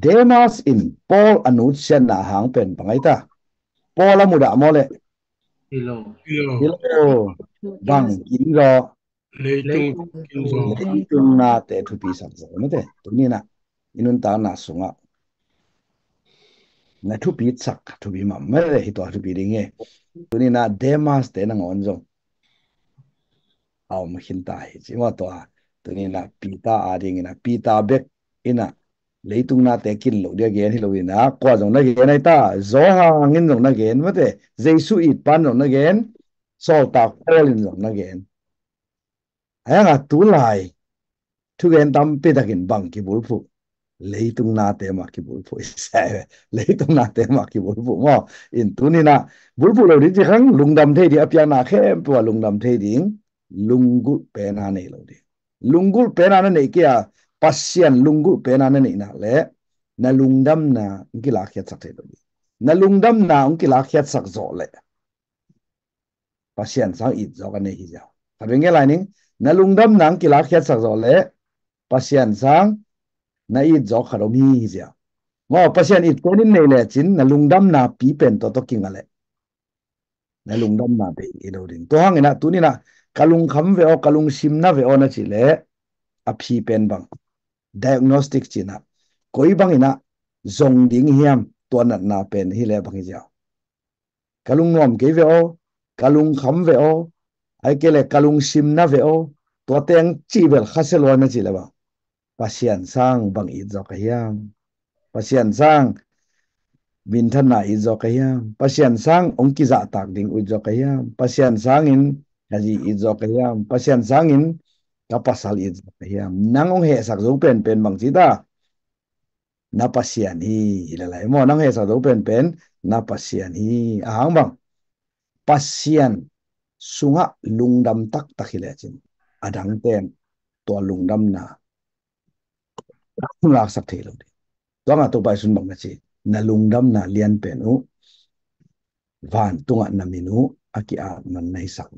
Demas in Paul anut sian na hang pen pangai ta Paul amuda mole Hello. hilo Hello, bang kingo lấy tung kinh gió. leitung na te thu pi sak zo mate tuni na inun ta na sunga na thu pi sak thu pi ma mere hi to thu pi ringe tuni na Demas te na ngon zo aw ma hin ta hi chi ma to tuni na pita a ding na pita bek ina leitung na te kin lo dia gen hi lo ina kwa jong na gen ai ta zo ha ngin jong na gen mate jesu it pan jong na gen sol ta kol in jong na gen aya nga tu lai thu gen tam pe ta kin bang ki bul phu leitung na te ma ki bul phu sa leitung na te ma ki bul phu mo in tu ni na bul phu lo di chi khang lungdam the di apya na khe pu lungdam the ding lunggu pe na nei lo di lunggu pe na nei kia pasien lunggu pe na nei na le na lungdam na ki la khiat sak the lo di na lungdam na ki la khiat sak zo le pasien sang it zo ka nei hi ja ka nge lai ning na lungdam na ki la khiat sak zo le pasien sang na it zo kharo mi hi ja ngo pasien it penin nei le chin na lungdam na pi pen to king ale na lungdam na be i do din to hang ina tu ni na kalung kham ve o kalung sim na ve o na chi le a phi pen bang diagnostic china koi bang ina zong ding hiam to na pen hi le bang ja kalung nom ke ve o kalung kham ve o ai ke le kalung sim na ve o to teng chi bel khasel wa na chi le ba pasien sang bang i zo ka hiam pasien sang bin thân na i zo ka hiam pasien sang ong ki za tak ding u zo ka hiam pasien sang in haji i zo ka hiam pasien sang in ka pasal i zo ka hiam nang ong he sak zo pen pen bang chi ta na pasien hi la lai mo nang he sak zo pen pen na pasien hi ahang bang pasien sunga lungdam tak takhile chin adang ten to lungdam na lak sak thelo di to nga to pai sun bang na chi na lungdam na lian pen u van tunga na minu aki a man nei sak